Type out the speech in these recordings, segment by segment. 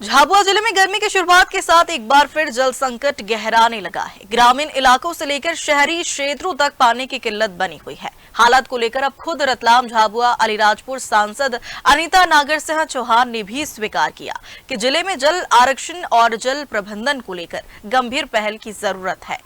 झाबुआ जिले में गर्मी की शुरुआत के साथ एक बार फिर जल संकट गहराने लगा है। ग्रामीण इलाकों से लेकर शहरी क्षेत्रों तक पानी की किल्लत बनी हुई है। हालात को लेकर अब खुद रतलाम, झाबुआ, अलीराजपुर सांसद अनीता नागर सिंह चौहान ने भी स्वीकार किया कि जिले में जल आरक्षण और जल प्रबंधन को लेकर गंभीर पहल की जरूरत है।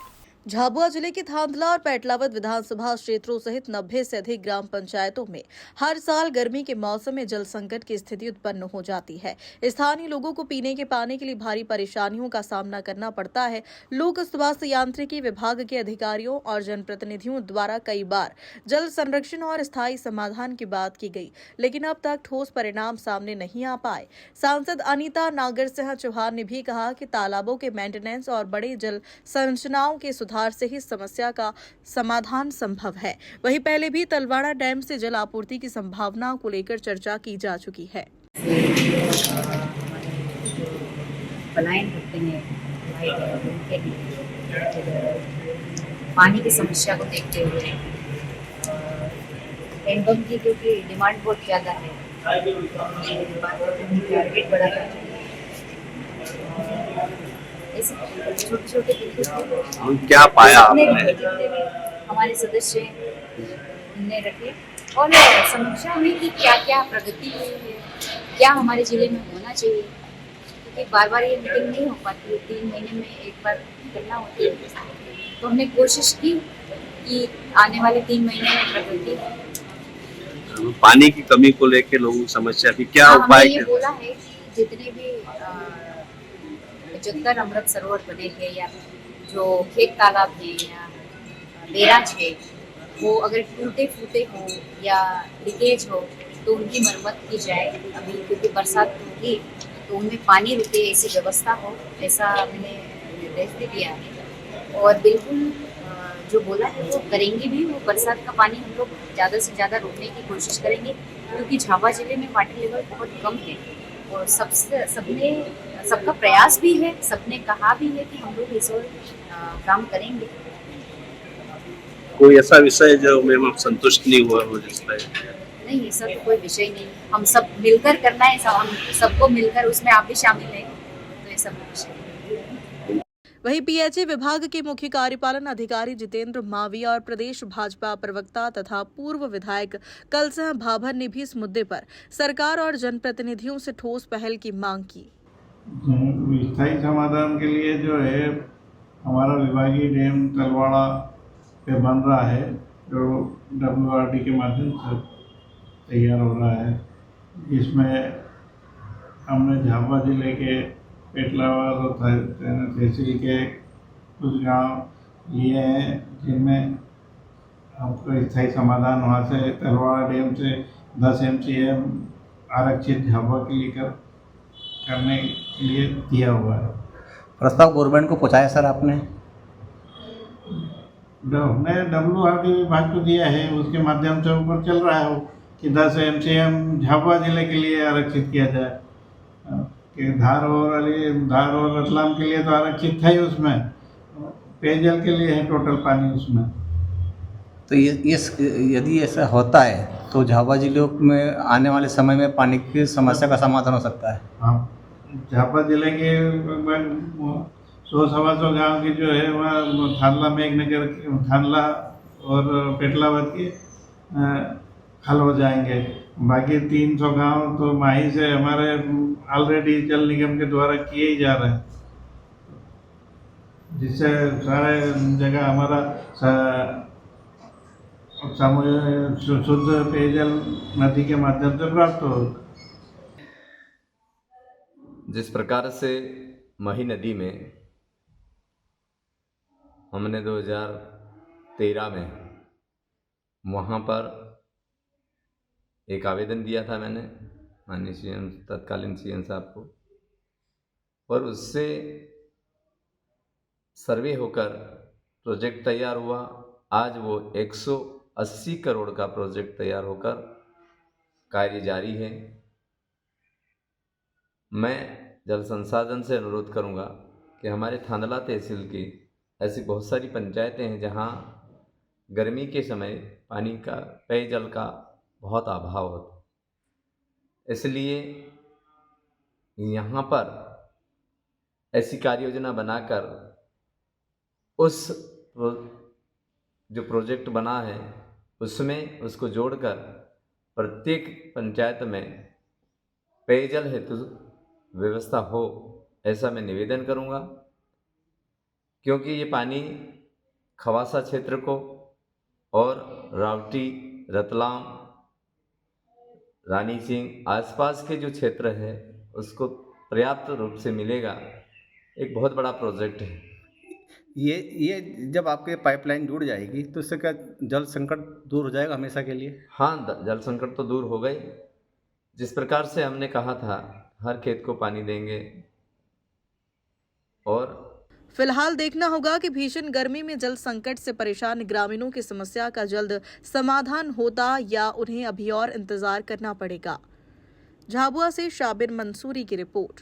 झाबुआ जिले के थांदला और पेटलावद विधानसभा क्षेत्रों सहित 90 से अधिक ग्राम पंचायतों में हर साल गर्मी के मौसम में जल संकट की स्थिति उत्पन्न हो जाती है। स्थानीय लोगों को पीने के पानी के लिए भारी परेशानियों का सामना करना पड़ता है। लोक स्वास्थ्य यांत्रिकी विभाग के अधिकारियों और जनप्रतिनिधियों द्वारा कई बार जल संरक्षण और स्थायी समाधान की बात की गई, लेकिन अब तक ठोस परिणाम सामने नहीं आ पाए। सांसद अनीता नागर सिंह चौहान ने भी कहा कि तालाबों के मेंटेनेंस और बड़े जल संरचनाओं के सुधार से ही समस्या का समाधान संभव है। वहीं पहले भी तलवाड़ा डैम से जल आपूर्ति की संभावनाओं को लेकर चर्चा की जा चुकी है। पलायन होते हैं उनके लिए पानी की समस्या को देखते हुए हैंडपम्प की क्योंकि डिमांड बहुत ज़्यादा है, टारगेट बड़ा कर छोटे छोटे क्या पाया आपने? हमारे सदस्य ने रखे और समीक्षा हुई कि क्या क्या प्रगति हुई है, क्या हमारे जिले में होना चाहिए, क्योंकि बार बार ये मीटिंग नहीं हो पाती है, 3 महीने में एक बार करना होती है। तो हमने कोशिश की कि आने वाले 3 महीने में प्रगति। पानी की कमी को लेकर लोगों की समस्या थी, क्या उपाय? हमने ये बोला है कि जितने भी 75 अमृत सरोवर बने हैं या जो खेत तालाब है या बैराज है, वो अगर टूटे फूटे हो या लीकेज हो तो उनकी मरम्मत की जाए। अभी क्योंकि बरसात होगी तो उनमें पानी रुके ऐसी व्यवस्था हो, ऐसा मैंने निर्देश भी दिया है। और बिल्कुल जो बोला है वो करेंगे भी। वो बरसात का पानी हम लोग ज़्यादा से ज़्यादा रोकने की कोशिश करेंगे, क्योंकि झाबुआ जिले में वाटर लेवल बहुत कम है और सबका प्रयास भी है, सबने कहा भी है कि हम लोग इस ओर काम करेंगे। कोई ऐसा विषय जो मैम आप संतुष्ट नहीं हुआ हो जिस पर? नहीं, ऐसा तो कोई विषय नहीं, हम सब मिलकर करना है, हम सबको मिलकर, उसमें आप भी शामिल हैं, तो ये सब विषय। वहीं पीएचई विभाग के मुख्य कार्यपालन अधिकारी जितेंद्र माविया और प्रदेश भाजपा प्रवक्ता तथा पूर्व विधायक कलसिंह भाभर ने भी इस मुद्दे पर सरकार और जनप्रतिनिधियों से ठोस पहल की मांग की। स्थायी समाधान के लिए जो है हमारा विभागीय डैम तलवाड़ा पे बन रहा है, जो WRD के माध्यम से तैयार हो रहा है। इसमें हमने झाबुआ जिले के पेटलावद और तहसील के कुछ गांव लिए हैं, जिनमें हमको स्थायी समाधान वहाँ से तलवाड़ा डैम से 10 MCM आरक्षित झाबुआ के लिए करने के लिए दिया हुआ है। प्रस्ताव गवर्नमेंट को पहुँचाया सर आपने? हमने WRD विभाग को दिया है, उसके माध्यम से ऊपर चल रहा है वो कि 10 MCM झाबुआ जिले के लिए आरक्षित किया जाए। कि धार और रतलाम के लिए तो आरक्षित था ही, उसमें पेयजल के लिए है टोटल पानी उसमें। तो ये यदि ऐसा होता है तो झाबुआ जिले में आने वाले समय में पानी की समस्या का समाधान हो सकता है। हाँ, झाबुआ जिले के 100-125 गाँव की जो है वहाँ थानला मेघनगर, थानला और पेटलावद के हल हो जाएंगे। बाकी 300 गांव तो माही से हमारे ऑलरेडी जल निगम के द्वारा किए ही जा रहे हैं, जिससे सारे जगह हमारा शुद्ध पेयजल नदी के माध्यम से प्राप्त हो। जिस प्रकार से माही नदी में हमने 2013 में वहाँ पर एक आवेदन दिया था मैंने माननीय CM तत्कालीन CM साहब को, और उससे सर्वे होकर प्रोजेक्ट तैयार हुआ। आज वो 180 करोड़ का प्रोजेक्ट तैयार होकर कार्य जारी है। मैं जल संसाधन से अनुरोध करूंगा कि हमारे थांदला तहसील की ऐसी बहुत सारी पंचायतें हैं जहां गर्मी के समय पानी का, पेयजल का बहुत अभाव होता है। इसलिए यहाँ पर ऐसी कार्य योजना बनाकर उस जो प्रोजेक्ट बना है उसमें उसको जोड़कर प्रत्येक पंचायत में पेयजल हेतु व्यवस्था हो, ऐसा मैं निवेदन करूंगा। क्योंकि ये पानी खवासा क्षेत्र को और रावटी, रतलाम, रानी सिंह आसपास के जो क्षेत्र है उसको पर्याप्त रूप से मिलेगा। एक बहुत बड़ा प्रोजेक्ट है। ये जब आपके पाइपलाइन जुड़ जाएगी तो इससे क्या जल संकट दूर हो जाएगा हमेशा के लिए? हाँ, जल संकट तो दूर हो गई। जिस प्रकार से हमने कहा था हर खेत को पानी देंगे, और फिलहाल देखना होगा कि भीषण गर्मी में जल संकट से परेशान ग्रामीणों की समस्या का जल्द समाधान होता या उन्हें अभी और इंतजार करना पड़ेगा। झाबुआ से शाबिर मंसूरी की रिपोर्ट।